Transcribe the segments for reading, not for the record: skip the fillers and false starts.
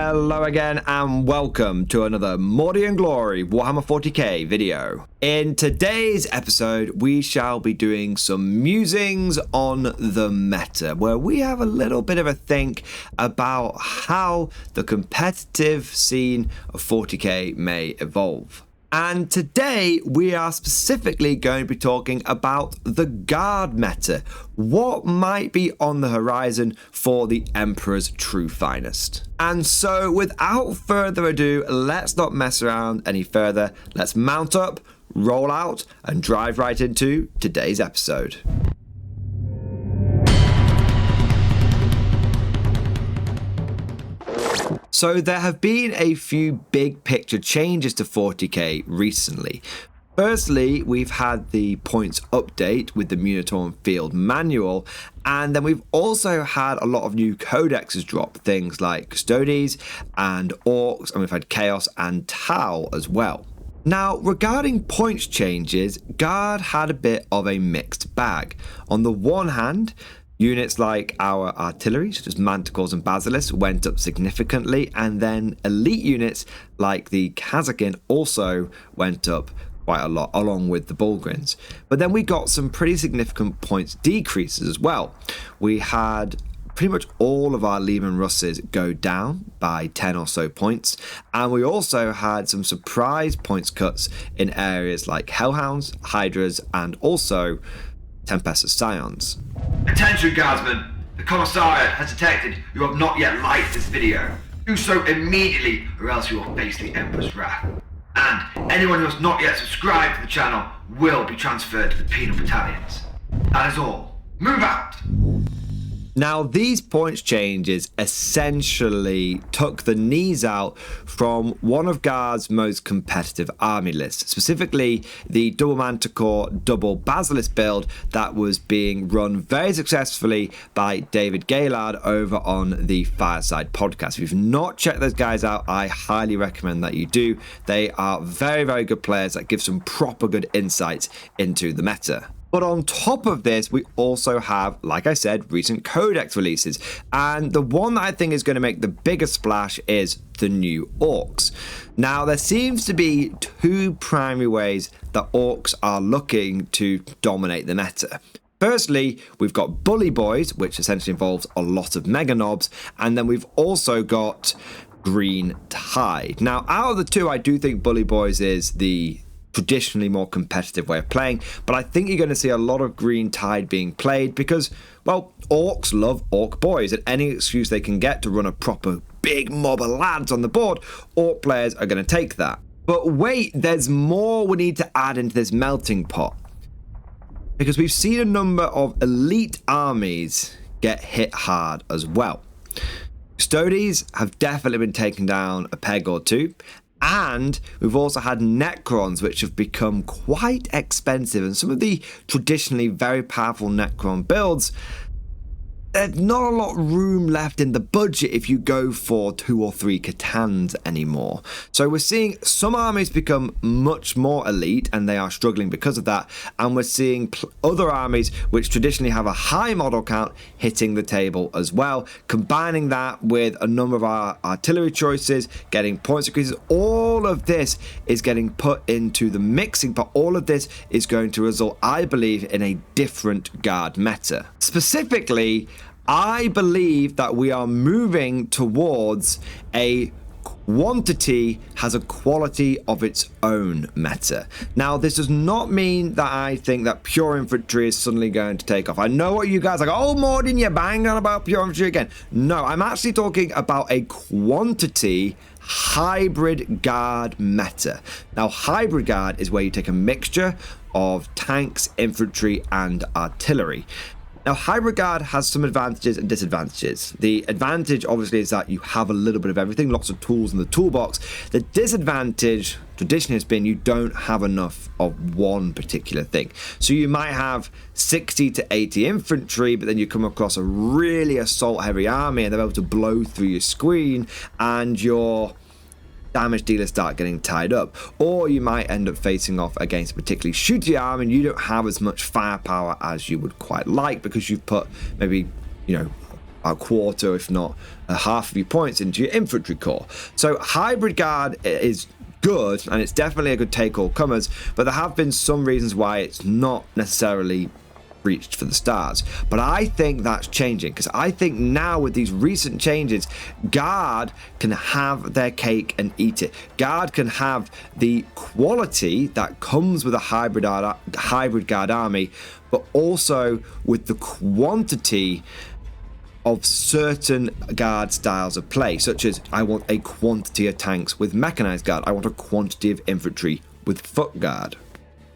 Hello again and welcome to another Mordy and Glory Warhammer 40k video. In today's episode we shall be doing some musings on the meta, where we have a little bit of a think about how the competitive scene of 40k may evolve. And today we are specifically going to be talking about the guard meta. What might be on the horizon for the Emperor's true finest. And so without further ado, let's not mess around any further. Let's mount up, roll out, and drive right into today's episode. So there have been a few big picture changes to 40k recently. Firstly, we've had the points update with the Minotaur Field Manual, and then we've also had a lot of new codexes drop, things like Custodes and Orcs, and we've had Chaos and Tau as well. Now, regarding points changes, Guard had a bit of a mixed bag. On the one hand, units like our artillery, such as Manticores and Basilisks, went up significantly, and then elite units like the Kazakin also went up quite a lot, along with the Bulgrins. But then we got some pretty significant points decreases as well. We had pretty much all of our Leman Russes go down by 10 or so points, and we also had some surprise points cuts in areas like Hellhounds, Hydras, and also Tempestus Scions. Attention Guardsmen, the Commissariat has detected you have not yet liked this video. Do so immediately or else you will face the Emperor's wrath. And anyone who has not yet subscribed to the channel will be transferred to the penal battalions. That is all. Move out! Now, these points changes essentially took the knees out from one of Guard's most competitive army lists, specifically the double Manticore, double Basilisk build that was being run very successfully by David Gaylard over on the Fireside podcast. If you've not checked those guys out, I highly recommend that you do. They are very, very good players that give some proper good insights into the meta. But on top of this, we also have, like I said, recent codex releases. And the one that I think is going to make the biggest splash is the new Orcs. Now, there seems to be two primary ways that Orcs are looking to dominate the meta. Firstly, we've got Bully Boys, which essentially involves a lot of Mega Knobs. And then we've also got Green Tide. Now, out of the two, I do think Bully Boys is the traditionally more competitive way of playing, but I think you're going to see a lot of Green Tide being played because, well, Orcs love Orc boys, and any excuse they can get to run a proper big mob of lads on the board, Orc players are going to take that. But wait, there's more we need to add into this melting pot, because we've seen a number of elite armies get hit hard as well. Custodes have definitely been taken down a peg or two, and we've also had Necrons, which have become quite expensive. And some of the traditionally very powerful Necron builds, there's not a lot of room left in the budget if you go for 2 or 3 Catans anymore. So we're seeing some armies become much more elite, and they are struggling because of that. And we're seeing other armies which traditionally have a high model count hitting the table as well. Combining that with a number of our artillery choices, getting points increases, all of this is getting put into the mixing pot. All of this is going to result, I believe, in a different guard meta. Specifically, I believe that we are moving towards a quantity has a quality of its own meta. Now, this does not mean that I think that pure infantry is suddenly going to take off. I know what you guys are like, oh, Mordin, you're banging on about pure infantry again. No, I'm actually talking about a quantity hybrid guard meta. Now, hybrid guard is where you take a mixture of tanks, infantry, and artillery. Now, hybrid guard has some advantages and disadvantages. The advantage, obviously, is that you have a little bit of everything, lots of tools in the toolbox. The disadvantage traditionally has been you don't have enough of one particular thing. So you might have 60 to 80 infantry, but then you come across a really assault-heavy army, and they're able to blow through your screen, and your damage dealers start getting tied up. Or you might end up facing off against a particularly shooty arm, and you don't have as much firepower as you would quite like because you've put maybe, you know, a quarter, if not half of your points into your infantry corps. So Hybrid Guard is good, and it's definitely a good take all comers, but there have been some reasons why it's not necessarily reached for the stars. But I think that's changing, because I think now with these recent changes, Guard can have their cake and eat it. Guard can have the quality that comes with a hybrid Guard army, but also with the quantity of certain Guard styles of play, such as I want a quantity of tanks with mechanized Guard, I want a quantity of infantry with foot Guard.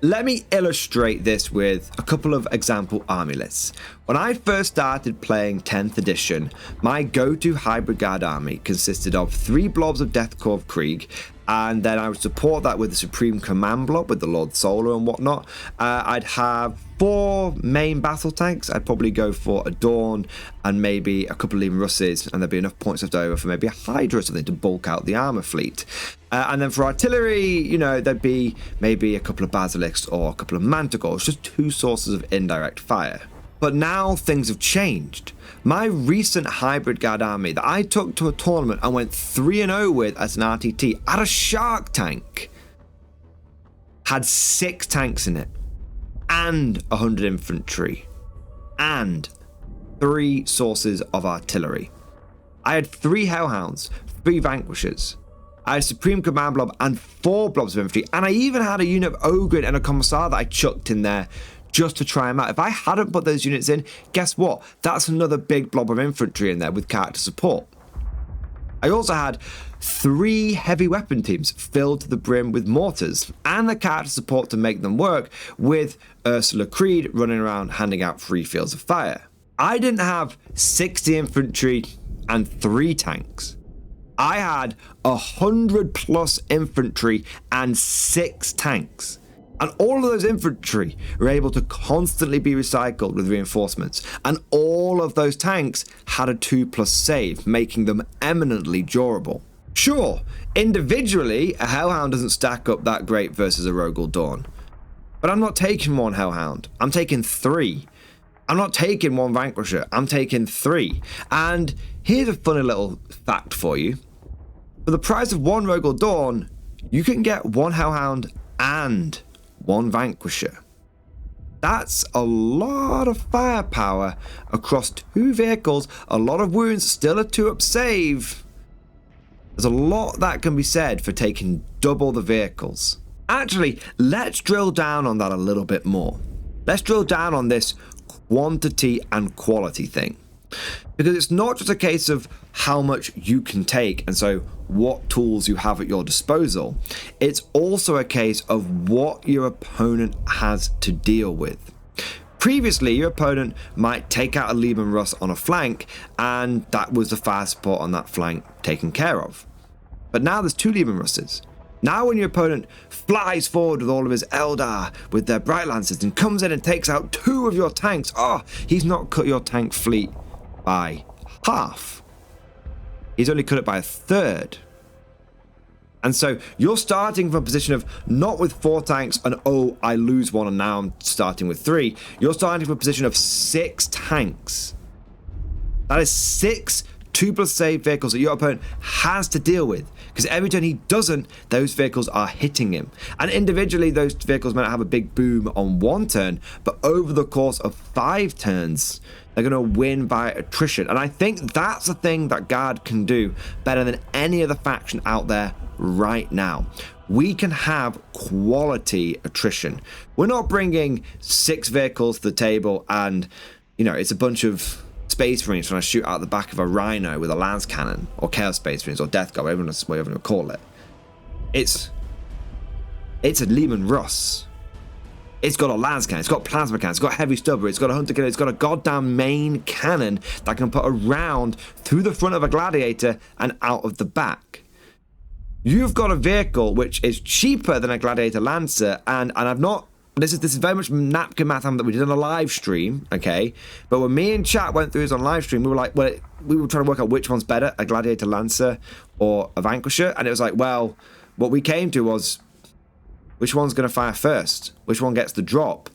Let me illustrate this with a couple of example army lists. When I first started playing 10th edition, my go-to Hybrid Guard army consisted of 3 blobs of Death Korps Krieg, and then I would support that with the Supreme Command blob with the Lord Solar and whatnot. I'd have 4 main battle tanks. I'd probably go for a Dawn and maybe a couple of Leman Russes, and there'd be enough points left over for maybe a Hydra or something to bulk out the armor fleet. And then for artillery, you know, there'd be maybe a couple of Basilisks or a couple of Manticores, just 2 sources of indirect fire. But now things have changed. My recent Hybrid Guard army that I took to a tournament and went 3-0 with as an RTT at a Shark tank had 6 tanks in it, and 100 infantry, and 3 sources of artillery. I had 3 Hellhounds, 3 Vanquishers. I had a Supreme Command blob and 4 blobs of infantry, and I even had a unit of Ogre and a Commissar that I chucked in there just to try them out. If I hadn't put those units in, guess what? That's another big blob of infantry in there with character support. I also had 3 heavy weapon teams filled to the brim with mortars and the character support to make them work, with Ursula Creed running around handing out free fields of fire. I didn't have 60 infantry and 3 tanks. I had 100 plus infantry and 6 tanks. And all of those infantry were able to constantly be recycled with reinforcements. And all of those tanks had a 2+ save, making them eminently durable. Sure, individually, a Hellhound doesn't stack up that great versus a Rogel Dawn. But I'm not taking 1 Hellhound, I'm taking 3. I'm not taking 1 Vanquisher, I'm taking 3. And here's a funny little fact for you. For the price of 1 Rogel Dawn, you can get 1 Hellhound and 1 Vanquisher. That's a lot of firepower across 2 vehicles, a lot of wounds, still a 2-up save. There's a lot that can be said for taking double the vehicles. Actually, let's drill down on that a little bit more. Let's drill down on this quantity and quality thing. Because it's not just a case of how much you can take and so what tools you have at your disposal. It's also a case of what your opponent has to deal with. Previously, your opponent might take out a Leman Russ on a flank, and that was the fire support on that flank taken care of. But now there's 2 Leman Russes. Now when your opponent flies forward with all of his Eldar with their Bright Lancers and comes in and takes out 2 of your tanks, he's not cut your tank fleet by half. He's only cut it by a third. And so you're starting from a position of not with 4 tanks and I lose 1 and now I'm starting with 3. You're starting from a position of 6 tanks. That is 6 2+ save vehicles that your opponent has to deal with, because every turn he doesn't, those vehicles are hitting him. And individually those vehicles might not have a big boom on 1 turn, but over the course of 5 turns they're going to win by attrition. And I think that's the thing that Guard can do better than any other faction out there right now. We can have quality attrition. We're not bringing 6 vehicles to the table and, you know, it's a bunch of Space Marines trying to shoot out the back of a Rhino with a Lance Cannon, or Chaos Space Marines, or Death Guard, whatever you want to call it. It's a Leman Russ. It's got a Lance Cannon, it's got Plasma Cannon, it's got Heavy Stubber, it's got a Hunter Cannon, it's got a goddamn main cannon that can put a round through the front of a Gladiator and out of the back. You've got a vehicle which is cheaper than a Gladiator Lancer, and I've not... This is very much napkin math that we did on a live stream, okay? But when me and chat went through this on live stream, we were like, well, we were trying to work out which one's better, a Gladiator Lancer or a Vanquisher, and it was like, well, what we came to was, which one's going to fire first? Which one gets the drop?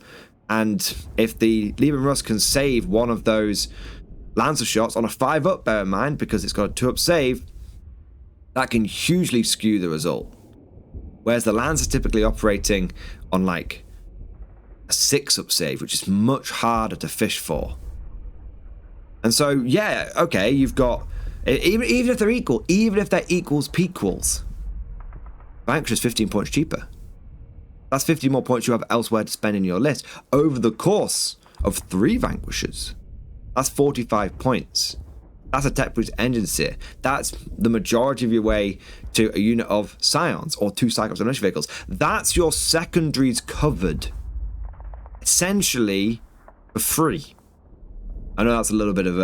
And if the Leman Russ can save one of those Lancer shots on a 5-up, bear in mind, because it's got a 2-up save, that can hugely skew the result. Whereas the Lancer typically operating on like a 6-up save, which is much harder to fish for. And so, yeah, okay, you've got, even if they're equal, even if they're equals, Vanquish is 15 points cheaper. That's 50 more points you have elsewhere to spend in your list over the course of 3 Vanquishers. That's 45 points. That's a tech-boost engine seer. That's the majority of your way to a unit of Scions or 2 Cyclops and militia vehicles. That's your secondaries covered, essentially, for free. I know that's a little bit of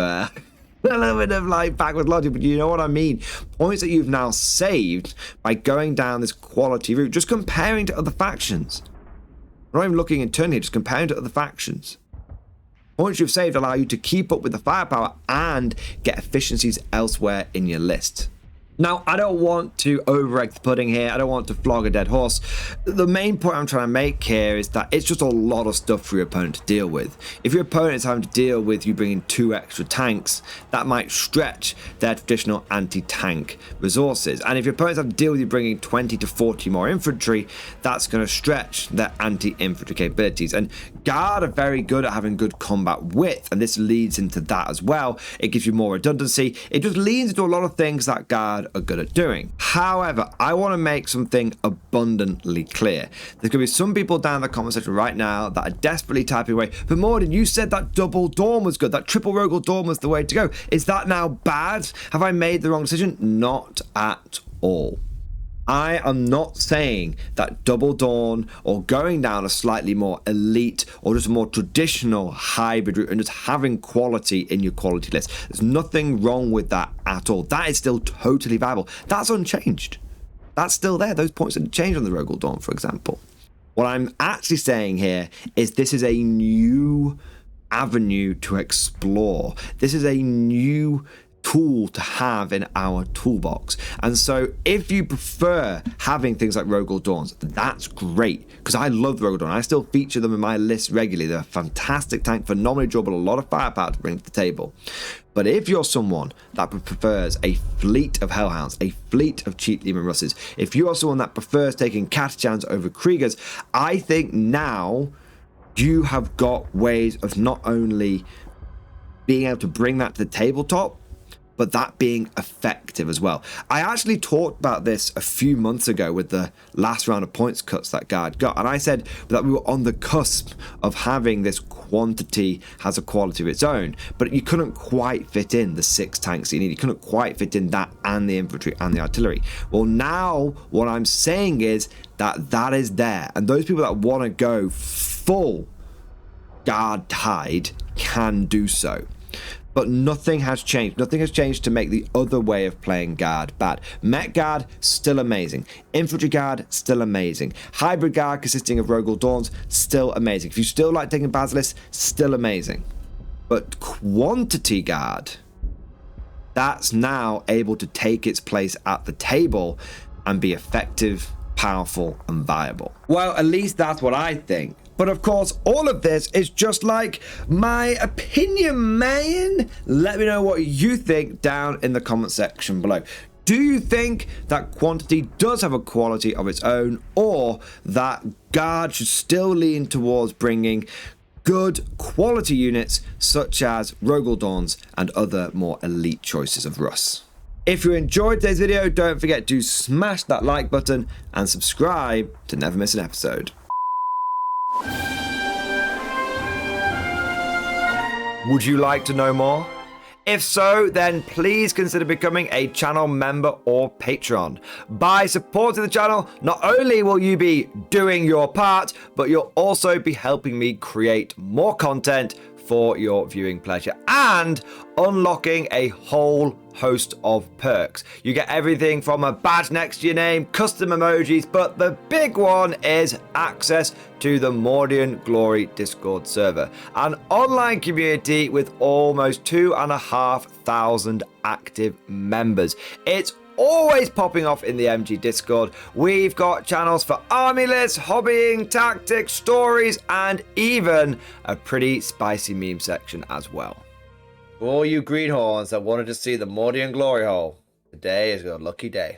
like backward logic, but you know what I mean. Points that you've now saved by going down this quality route, just comparing to other factions. Not even looking internally, just comparing to other factions. Points you've saved allow you to keep up with the firepower and get efficiencies elsewhere in your list. Now, I don't want to overegg the pudding here. I don't want to flog a dead horse. The main point I'm trying to make here is that it's just a lot of stuff for your opponent to deal with. If your opponent is having to deal with you bringing 2 extra tanks, that might stretch their traditional anti-tank resources. And if your opponent's having to deal with you bringing 20 to 40 more infantry, that's going to stretch their anti-infantry capabilities. And Guard are very good at having good combat width, and this leads into that as well. It gives you more redundancy. It just leads into a lot of things that Guard are good at doing. However, I want to make something abundantly clear. There's going to be some people down in the comment section right now that are desperately typing away, but Morden, you said that double Dawn was good, that triple Rogal Dawn was the way to go. Is that now bad? Have I made the wrong decision? Not at all. I am not saying that Double Dawn or going down a slightly more elite or just a more traditional hybrid route and just having quality in your quality list. There's nothing wrong with that at all. That is still totally viable. That's unchanged. That's still there. Those points didn't change on the Rogal Dawn, for example. What I'm actually saying here is this is a new avenue to explore. This is a new tool to have in our toolbox. And so if you prefer having things like Rogal Dawns, that's great, because I love Rogal Dawn. I still feature them in my list regularly. They're a fantastic tank, phenomenally durable, a lot of firepower to bring to the table. But if you're someone that prefers a fleet of Hellhounds, a fleet of cheap Lehman Russes, if you are someone that prefers taking Catachans over Kriegers, I think now you have got ways of not only being able to bring that to the tabletop, but that being effective as well. I actually talked about this a few months ago with the last round of points cuts that Guard got, and I said that we were on the cusp of having this quantity has a quality of its own, but you couldn't quite fit in the 6 tanks you need. You couldn't quite fit in that and the infantry and the artillery. Well, now what I'm saying is that that is there, and those people that want to go full Guard tide can do so. But nothing has changed. Nothing has changed to make the other way of playing Guard bad. Met Guard, still amazing. Infantry Guard, still amazing. Hybrid Guard consisting of Rogal Dawns, still amazing. If you still like taking Basilisk, still amazing. But Quantity Guard, that's now able to take its place at the table and be effective, powerful, and viable. Well, at least that's what I think. But of course, all of this is just like my opinion, man. Let me know what you think down in the comment section below. Do you think that Quantity does have a quality of its own, or that Guard should still lean towards bringing good quality units such as Rogal Dawns and other more elite choices of Russ? If you enjoyed today's video, don't forget to smash that like button and subscribe to never miss an episode. Would you like to know more? If so, then please consider becoming a channel member or patron. By supporting the channel, not only will you be doing your part, but you'll also be helping me create more content for your viewing pleasure and unlocking a whole host of perks. You get everything from a badge next to your name, custom emojis, but the big one is access to the Mordian Glory Discord server, an online community with almost 2,500 active members. It's always popping off in the MG Discord. We've got channels for army lists, hobbying, tactics, stories, and even a pretty spicy meme section as well. For all you greenhorns that wanted to see the Mordian glory hole, today is your lucky day.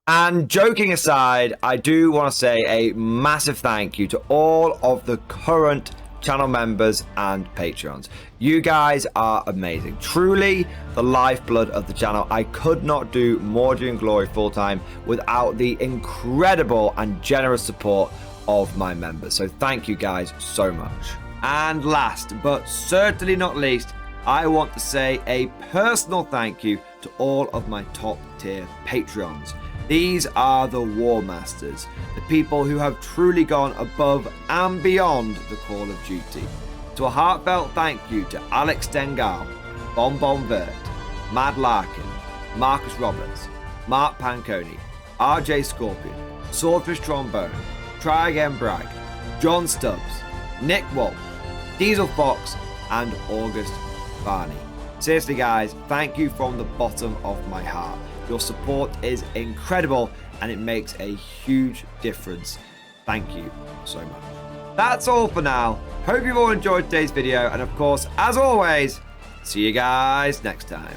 And joking aside, I do want to say a massive thank you to all of the current channel members and Patreons. You guys are amazing. Truly the lifeblood of the channel. I could not do Mordian Glory full-time without the incredible and generous support of my members. So thank you guys so much. And last but certainly not least, I want to say a personal thank you to all of my top tier Patreons. These are the War Masters, the people who have truly gone above and beyond the call of duty. So a heartfelt thank you to Alex Dengal, Bon Vert, Mad Larkin, Marcus Roberts, Mark Panconi, RJ Scorpion, Swordfish Trombone, Try Again Bragg, John Stubbs, Nick Wolf, Diesel Fox, and August Barney. Seriously guys, thank you from the bottom of my heart. Your support is incredible and it makes a huge difference. Thank you so much. That's all for now. Hope you've all enjoyed today's video, and of course, as always, see you guys next time.